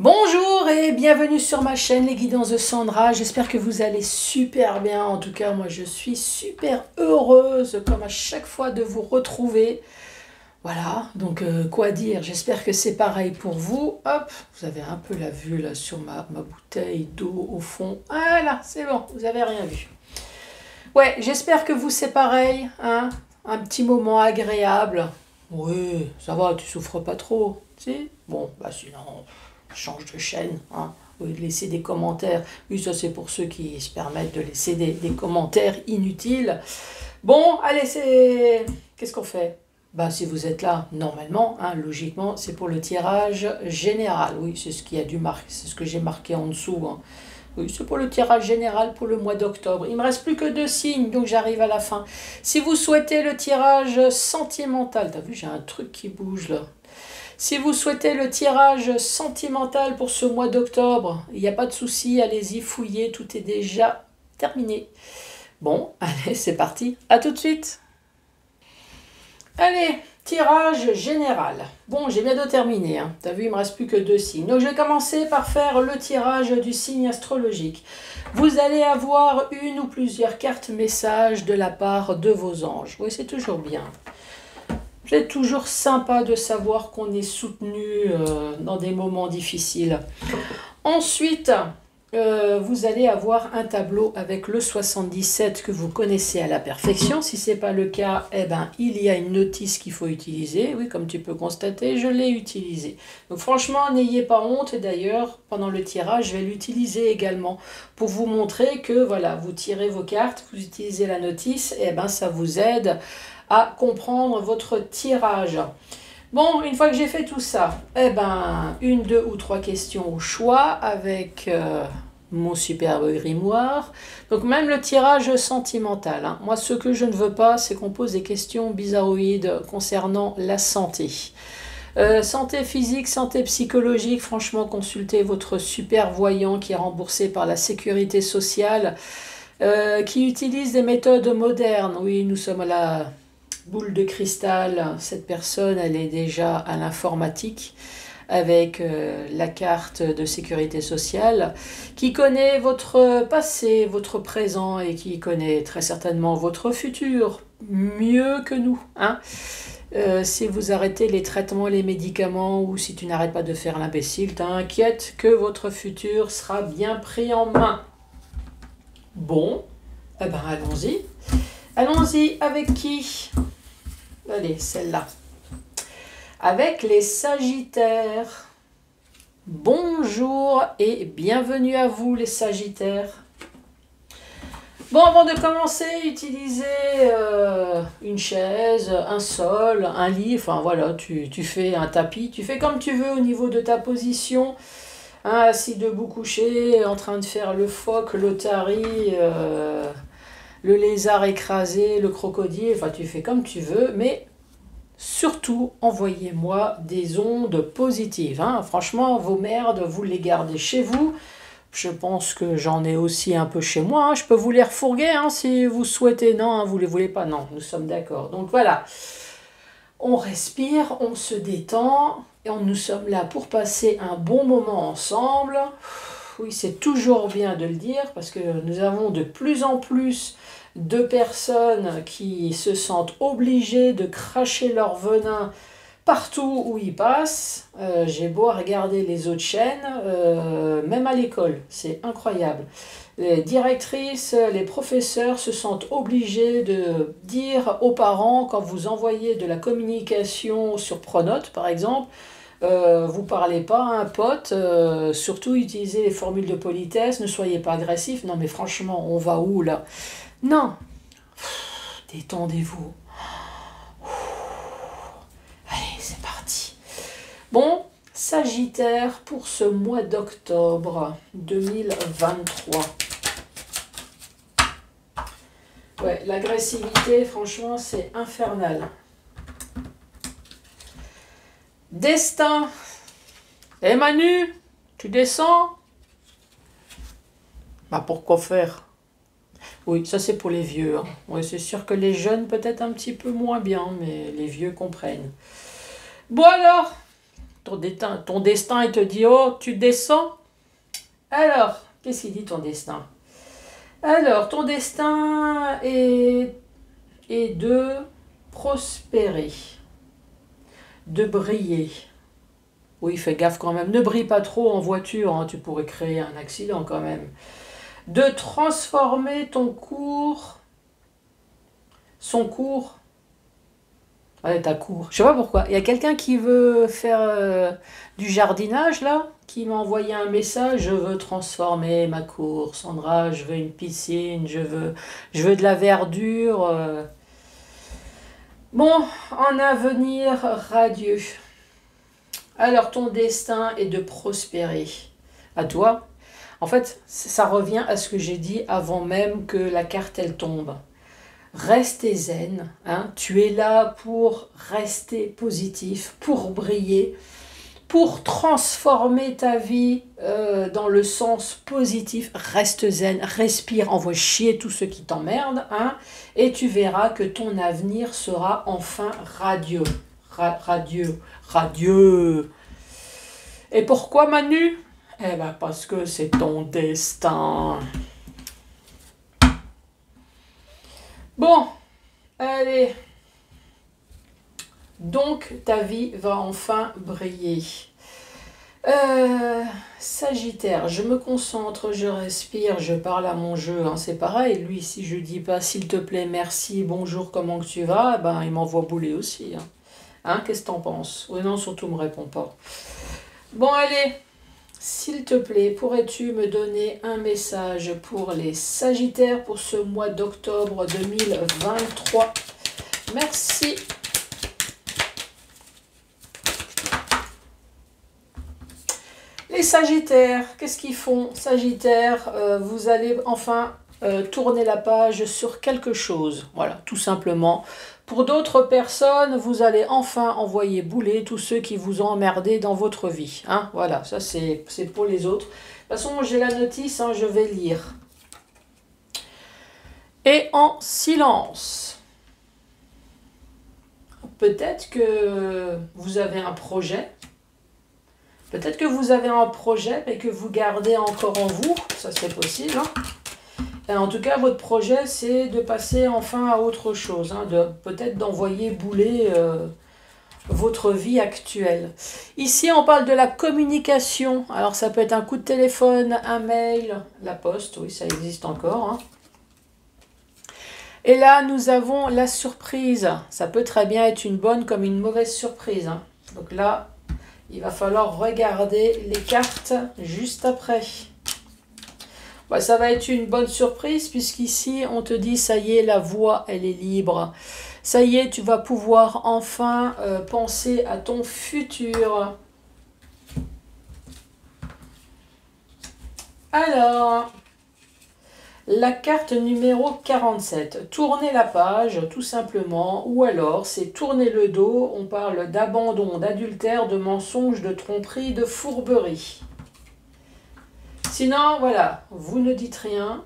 Bonjour et bienvenue sur ma chaîne Les Guidances de Sandra. J'espère que vous allez super bien. En tout cas, moi je suis super heureuse comme à chaque fois de vous retrouver. Voilà, donc quoi dire, j'espère que c'est pareil pour vous. Hop, vous avez un peu la vue là sur ma bouteille d'eau au fond. Voilà, c'est bon, vous avez rien vu. Ouais, j'espère que vous c'est pareil, hein. Un petit moment agréable. Oui, ça va, tu souffres pas trop. Si? Bon, bah sinon, change de chaîne, hein. Oui, de laisser des commentaires. Oui, ça c'est pour ceux qui se permettent de laisser des commentaires inutiles. Bon, allez, c'est... Qu'est-ce qu'on fait? Bah, si vous êtes là, normalement, hein, logiquement, c'est pour le tirage général. Oui, c'est ce qui a dû marquer, c'est ce que j'ai marqué en dessous, hein. Oui, c'est pour le tirage général pour le mois d'octobre. Il me reste plus que 2 signes, donc j'arrive à la fin. Si vous souhaitez le tirage sentimental, t'as vu, j'ai un truc qui bouge là. Si vous souhaitez le tirage sentimental pour ce mois d'octobre, il n'y a pas de souci, allez-y, fouillez, tout est déjà terminé. Bon, allez, c'est parti, à tout de suite. Allez, tirage général. Bon, j'ai bientôt terminé, hein. T'as vu, il me reste plus que 2 signes. Donc je vais commencer par faire le tirage du signe astrologique. Vous allez avoir une ou plusieurs cartes messages de la part de vos anges. Oui, c'est toujours bien. C'est toujours sympa de savoir qu'on est soutenu dans des moments difficiles. Ensuite, vous allez avoir un tableau avec le 77 que vous connaissez à la perfection. Si ce n'est pas le cas, eh ben, il y a une notice qu'il faut utiliser. Oui, comme tu peux constater, je l'ai utilisé. Donc franchement, n'ayez pas honte. Et d'ailleurs, pendant le tirage, je vais l'utiliser également pour vous montrer que voilà, vous tirez vos cartes, vous utilisez la notice, et ben, ça vous aide à comprendre votre tirage. Bon, une fois que j'ai fait tout ça, eh ben, 1, 2 ou 3 questions au choix avec mon superbe grimoire. Donc même le tirage sentimental, hein. Moi, ce que je ne veux pas, c'est qu'on pose des questions bizarroïdes concernant la santé. Santé physique, santé psychologique, franchement, consultez votre super voyant qui est remboursé par la sécurité sociale, qui utilise des méthodes modernes. Oui, nous sommes à la boule de cristal. Cette personne, elle est déjà à l'informatique avec la carte de sécurité sociale, qui connaît votre passé, votre présent et qui connaît très certainement votre futur mieux que nous, hein. Si vous arrêtez les traitements, les médicaments ou si tu n'arrêtes pas de faire l'imbécile, t'inquiète que votre futur sera bien pris en main. Bon, eh ben allons-y. Allons-y avec qui? Allez, celle-là. Avec les Sagittaires. Bonjour et bienvenue à vous les Sagittaires. Bon, avant de commencer, utilisez une chaise, un sol, un lit, enfin voilà, tu fais un tapis, tu fais comme tu veux au niveau de ta position, hein, assis debout couché, en train de faire le phoque, l'otarie, le lézard écrasé, le crocodile, enfin tu fais comme tu veux, mais surtout envoyez-moi des ondes positives, hein. Franchement, vos merdes, vous les gardez chez vous. Je pense que j'en ai aussi un peu chez moi, hein. Je peux vous les refourguer, hein, si vous souhaitez. Non, hein, vous ne les voulez pas, non, nous sommes d'accord. Donc voilà, on respire, on se détend, et nous sommes là pour passer un bon moment ensemble. Oui, c'est toujours bien de le dire, parce que nous avons de plus en plus de personnes qui se sentent obligées de cracher leur venin partout où ils passent. J'ai beau regarder les autres chaînes, même à l'école, c'est incroyable. Les directrices, les professeurs se sentent obligés de dire aux parents, quand vous envoyez de la communication sur Pronote par exemple, vous parlez pas à un pote, surtout utilisez les formules de politesse, ne soyez pas agressif. Non mais franchement, on va où là? Non, détendez-vous. Allez, c'est parti. Bon, Sagittaire pour ce mois d'octobre 2023. Ouais, l'agressivité, franchement, c'est infernal. Destin. Eh Manu, tu descends? Bah pourquoi faire? Oui, ça c'est pour les vieux, hein. Oui, c'est sûr que les jeunes peut-être un petit peu moins bien, mais les vieux comprennent. Bon alors, Ton destin, il te dit, oh, tu descends. Alors, qu'est-ce qu'il dit ton destin? Alors, ton destin est de prospérer, de briller. Oui, fais gaffe quand même. Ne brille pas trop en voiture, hein, tu pourrais créer un accident quand même. De transformer son cours. Ouais, ta cour. Je sais pas pourquoi. Il y a quelqu'un qui veut faire du jardinage là, qui m'a envoyé un message. Je veux transformer ma cour, Sandra. Je veux une piscine. Je veux de la verdure. Bon, en avenir radieux. Alors ton destin est de prospérer. À toi. En fait, ça revient à ce que j'ai dit avant même que la carte elle tombe. Restez zen, hein. Tu es là pour rester positif, pour briller, pour transformer ta vie dans le sens positif. Reste zen, respire, envoie chier tous ceux qui t'emmerdent, hein, et tu verras que ton avenir sera enfin radieux. Radieux. Et pourquoi Manu? Eh ben parce que c'est ton destin. Bon, allez. Donc, ta vie va enfin briller. Sagittaire, je me concentre, je respire, je parle à mon jeu. Hein, c'est pareil, lui, si je dis pas s'il te plaît, merci, bonjour, comment que tu vas, ben, il m'envoie bouler aussi. Hein, qu'est-ce que t'en penses? Oui, non, surtout, me réponds pas. Bon, allez. S'il te plaît, pourrais-tu me donner un message pour les Sagittaires pour ce mois d'octobre 2023? Merci. Les Sagittaires, qu'est-ce qu'ils font? Sagittaire, vous allez enfin tourner la page sur quelque chose. Voilà, tout simplement. Pour d'autres personnes, vous allez enfin envoyer bouler tous ceux qui vous ont emmerdé dans votre vie. Hein, voilà, ça c'est pour les autres. De toute façon, j'ai la notice, hein, je vais lire. Et en silence. Peut-être que vous avez un projet. Peut-être que vous avez un projet mais que vous gardez encore en vous. Ça c'est possible. Hein. Et en tout cas, votre projet, c'est de passer enfin à autre chose, hein, peut-être d'envoyer bouler votre vie actuelle. Ici, on parle de la communication. Alors, ça peut être un coup de téléphone, un mail, la poste, oui, ça existe encore. Hein. Et là, nous avons la surprise. Ça peut très bien être une bonne comme une mauvaise surprise. Hein. Donc là, il va falloir regarder les cartes juste après. Bah, ça va être une bonne surprise puisqu'ici, on te dit, ça y est, la voie, elle est libre. Ça y est, tu vas pouvoir enfin penser à ton futur. Alors, la carte numéro 47. Tournez la page, tout simplement. Ou alors, c'est tourner le dos. On parle d'abandon, d'adultère, de mensonge, de tromperie, de fourberie. Sinon, voilà, vous ne dites rien,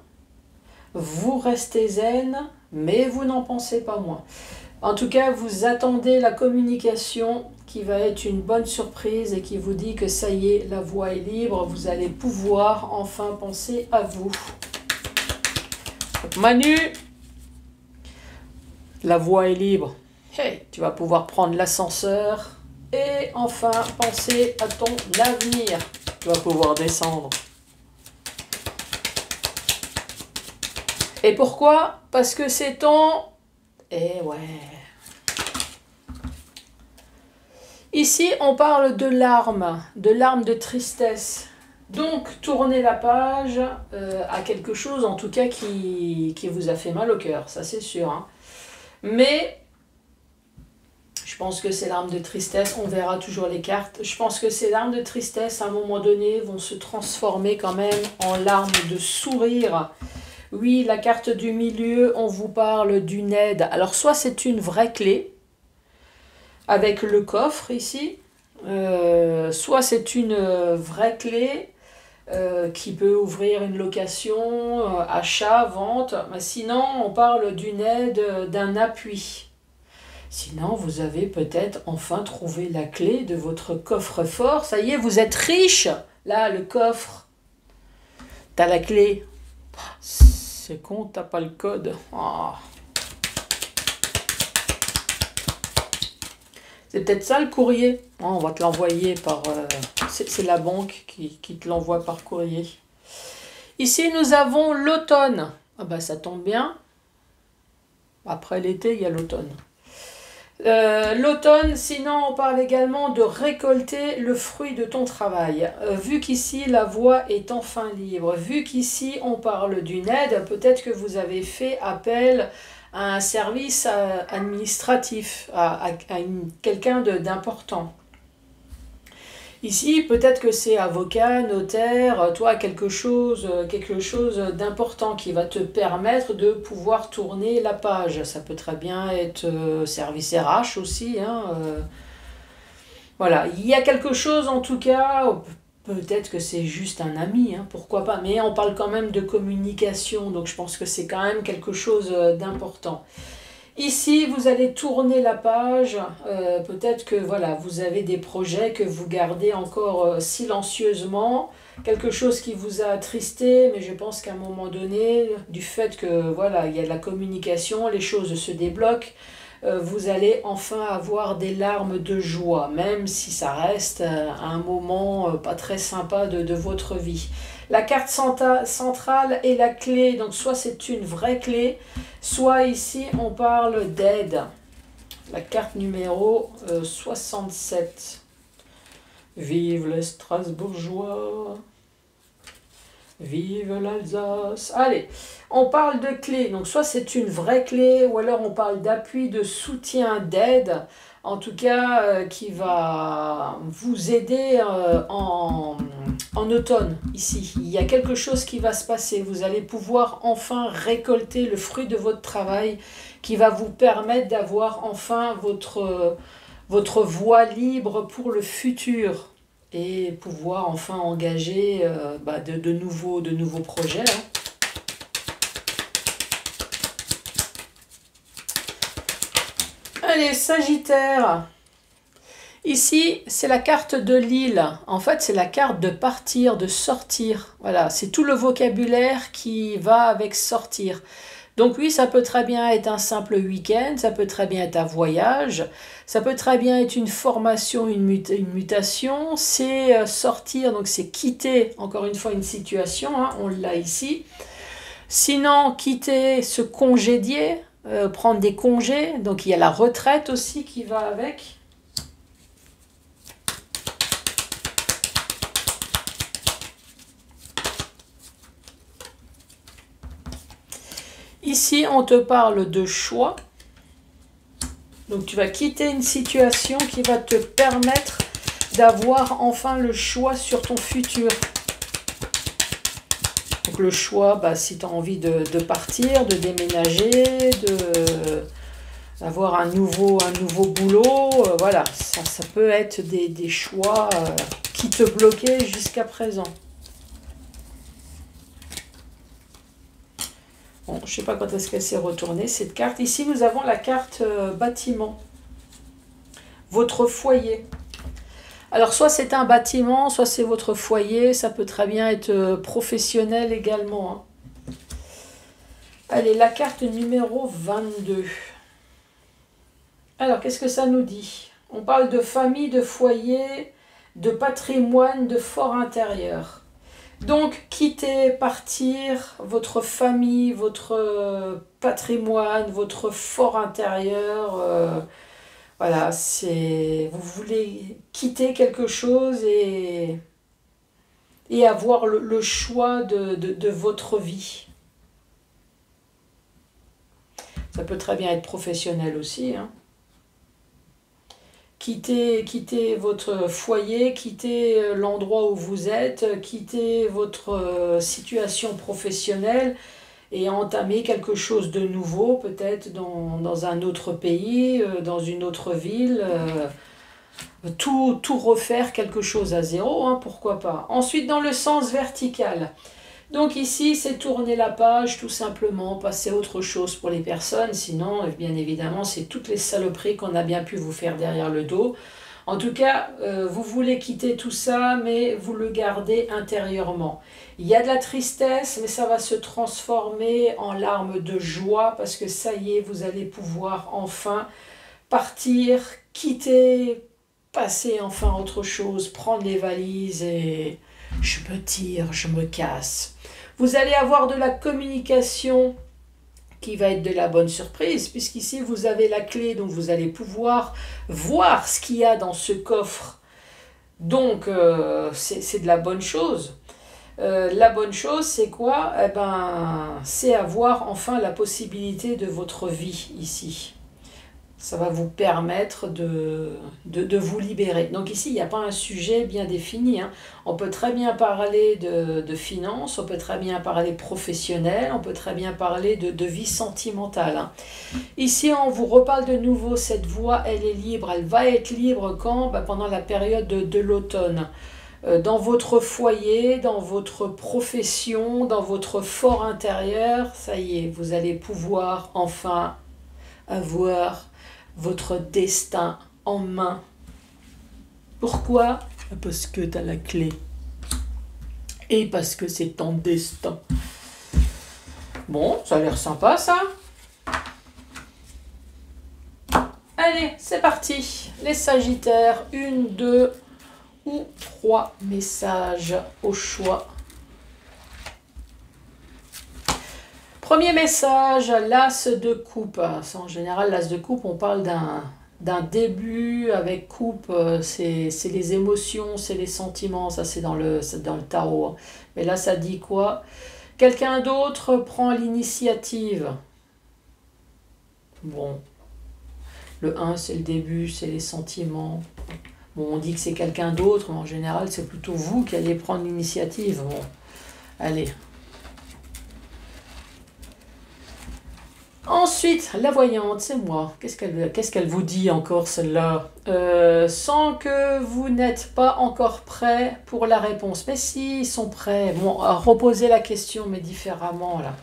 vous restez zen, mais vous n'en pensez pas moins. En tout cas, vous attendez la communication qui va être une bonne surprise et qui vous dit que ça y est, la voie est libre, vous allez pouvoir enfin penser à vous. Donc, Manu, la voie est libre. Hey, tu vas pouvoir prendre l'ascenseur et enfin penser à ton avenir. Tu vas pouvoir descendre. Et pourquoi? Parce que c'est ton... Eh ouais. Ici, on parle de larmes de tristesse. Donc, tournez la page à quelque chose, en tout cas, qui vous a fait mal au cœur, ça c'est sûr. Hein. Mais, je pense que ces larmes de tristesse, on verra toujours les cartes, je pense que ces larmes de tristesse, à un moment donné, vont se transformer quand même en larmes de sourire. Oui, la carte du milieu, on vous parle d'une aide. Alors, soit c'est une vraie clé, avec le coffre ici, soit c'est une vraie clé qui peut ouvrir une location, achat, vente. Mais sinon, on parle d'une aide, d'un appui. Sinon, vous avez peut-être enfin trouvé la clé de votre coffre-fort. Ça y est, vous êtes riche. Là, le coffre. T'as la clé. C'est con, t'as pas le code. Oh. C'est peut-être ça le courrier. Oh, on va te l'envoyer par... c'est la banque qui te l'envoie par courrier. Ici, nous avons l'automne. Ah bah ça tombe bien. Après l'été, il y a l'automne. L'automne, sinon on parle également de récolter le fruit de ton travail. Vu qu'ici la voie est enfin libre, vu qu'ici on parle d'une aide, peut-être que vous avez fait appel à un service administratif, à quelqu'un d'important. Ici, peut-être que c'est avocat, notaire, toi, quelque chose d'important qui va te permettre de pouvoir tourner la page. Ça peut très bien être service RH aussi. Hein, voilà, il y a quelque chose en tout cas, peut-être que c'est juste un ami, hein, pourquoi pas. Mais on parle quand même de communication, donc je pense que c'est quand même quelque chose d'important. Ici, vous allez tourner la page, peut-être que voilà, vous avez des projets que vous gardez encore silencieusement, quelque chose qui vous a attristé, mais je pense qu'à un moment donné, du fait que voilà, il y a de la communication, les choses se débloquent, vous allez enfin avoir des larmes de joie, même si ça reste un moment pas très sympa de votre vie. La carte centrale est la clé, donc soit c'est une vraie clé, soit ici on parle d'aide. La carte numéro 67. Vive les Strasbourgeois, vive l'Alsace. Allez, on parle de clé, donc soit c'est une vraie clé, ou alors on parle d'appui, de soutien, d'aide, en tout cas qui va vous aider en automne, ici. Il y a quelque chose qui va se passer. Vous allez pouvoir enfin récolter le fruit de votre travail qui va vous permettre d'avoir enfin votre voie libre pour le futur et pouvoir enfin engager de nouveaux projets. Hein. Allez, Sagittaire. Ici, c'est la carte de l'île. En fait, c'est la carte de partir, de sortir. Voilà, c'est tout le vocabulaire qui va avec sortir. Donc oui, ça peut très bien être un simple week-end, ça peut très bien être un voyage, ça peut très bien être une formation, une mutation. C'est sortir, donc c'est quitter, encore une fois, une situation, hein, on l'a ici. Sinon, quitter, se congédier, prendre des congés. Donc il y a la retraite aussi qui va avec. Ici, on te parle de choix. Donc, tu vas quitter une situation qui va te permettre d'avoir enfin le choix sur ton futur. Donc, le choix, si tu as envie de partir, de déménager, d'avoir un nouveau boulot, voilà, ça peut être des choix qui te bloquaient jusqu'à présent. Bon, je ne sais pas quand est-ce qu'elle s'est retournée, cette carte. Ici, nous avons la carte bâtiment. Votre foyer. Alors, soit c'est un bâtiment, soit c'est votre foyer. Ça peut très bien être professionnel également. Hein. Allez, la carte numéro 22. Alors, qu'est-ce que ça nous dit? On parle de famille, de foyer, de patrimoine, de fort intérieur. Donc, quitter, partir, votre famille, votre patrimoine, votre fort intérieur, voilà, vous voulez quitter quelque chose et avoir le choix de votre vie. Ça peut très bien être professionnel aussi, hein. Quittez votre foyer, quittez l'endroit où vous êtes, quittez votre situation professionnelle et entamer quelque chose de nouveau, peut-être dans un autre pays, dans une autre ville. Tout refaire, quelque chose à zéro, hein, pourquoi pas. Ensuite, dans le sens vertical, Donc ici, c'est tourner la page, tout simplement, passer à autre chose pour les personnes. Sinon, bien évidemment, c'est toutes les saloperies qu'on a bien pu vous faire derrière le dos. En tout cas, vous voulez quitter tout ça, mais vous le gardez intérieurement. Il y a de la tristesse, mais ça va se transformer en larmes de joie, parce que ça y est, vous allez pouvoir enfin partir, quitter, passer enfin à autre chose, prendre les valises et je me tire, je me casse. Vous allez avoir de la communication qui va être de la bonne surprise, puisqu'ici vous avez la clé, donc vous allez pouvoir voir ce qu'il y a dans ce coffre. Donc c'est de la bonne chose. La bonne chose, c'est quoi? Eh ben, c'est avoir enfin la possibilité de votre vie ici. Ça va vous permettre de vous libérer. Donc ici, il n'y a pas un sujet bien défini, hein. On peut très bien parler de finances, on peut très bien parler professionnel, on peut très bien parler de vie sentimentale, hein. Ici, on vous reparle de nouveau, cette voie, elle est libre. Elle va être libre quand? Ben, pendant la période de l'automne. Dans votre foyer, dans votre profession, dans votre fort intérieur, ça y est, vous allez pouvoir enfin avoir votre destin en main. Pourquoi? Parce que tu as la clé. Et parce que c'est ton destin. Bon, ça a l'air sympa ça. Allez, c'est parti. Les Sagittaires, 1, 2 ou 3 messages au choix. Premier message, l'as de coupe. En général, l'as de coupe, on parle d'un début avec coupe, c'est les émotions, c'est les sentiments, ça c'est dans le tarot. Mais là, ça dit quoi? Quelqu'un d'autre prend l'initiative. Bon, le 1, c'est le début, c'est les sentiments. Bon, on dit que c'est quelqu'un d'autre, mais en général, c'est plutôt vous qui allez prendre l'initiative. Bon, allez. Ensuite, la voyante, c'est moi. Qu'est-ce qu'elle vous dit encore, celle-là? Sans que vous n'êtes pas encore prêt pour la réponse. Mais si, ils sont prêts. Bon, à reposer la question, mais différemment, là.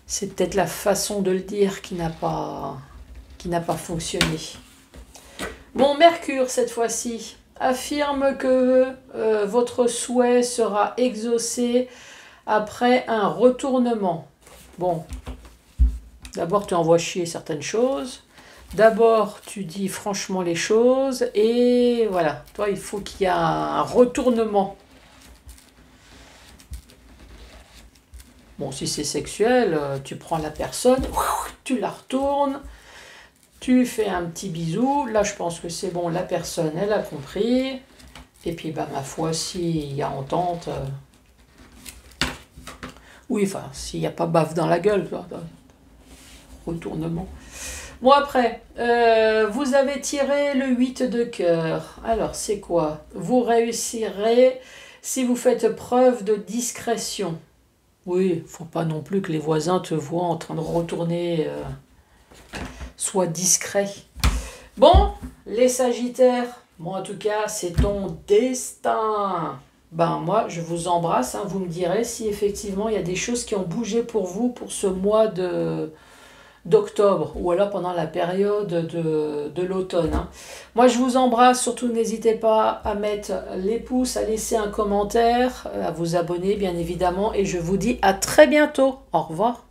C'est peut-être la façon de le dire qui n'a pas fonctionné. Bon, Mercure, cette fois-ci, affirme que votre souhait sera exaucé après un retournement. Bon. D'abord, tu envoies chier certaines choses. D'abord, tu dis franchement les choses. Et voilà, toi, il faut qu'il y ait un retournement. Bon, si c'est sexuel, tu prends la personne, tu la retournes, tu fais un petit bisou. Là, je pense que c'est bon, la personne, elle a compris. Et puis, bah, ma foi, s'il y a entente... oui, enfin, s'il n'y a pas baffe dans la gueule, toi. Retournement. Bon, après, vous avez tiré le 8 de cœur. Alors, c'est quoi? Vous réussirez si vous faites preuve de discrétion. Oui, il ne faut pas non plus que les voisins te voient en train de retourner. Sois discret. Bon, les Sagittaires, moi en tout cas, c'est ton destin. Ben moi, je vous embrasse. Hein, vous me direz si effectivement il y a des choses qui ont bougé pour vous pour ce mois d'octobre ou alors pendant la période de l'automne. Hein. Moi, je vous embrasse. Surtout, n'hésitez pas à mettre les pouces, à laisser un commentaire, à vous abonner, bien évidemment. Et je vous dis à très bientôt. Au revoir.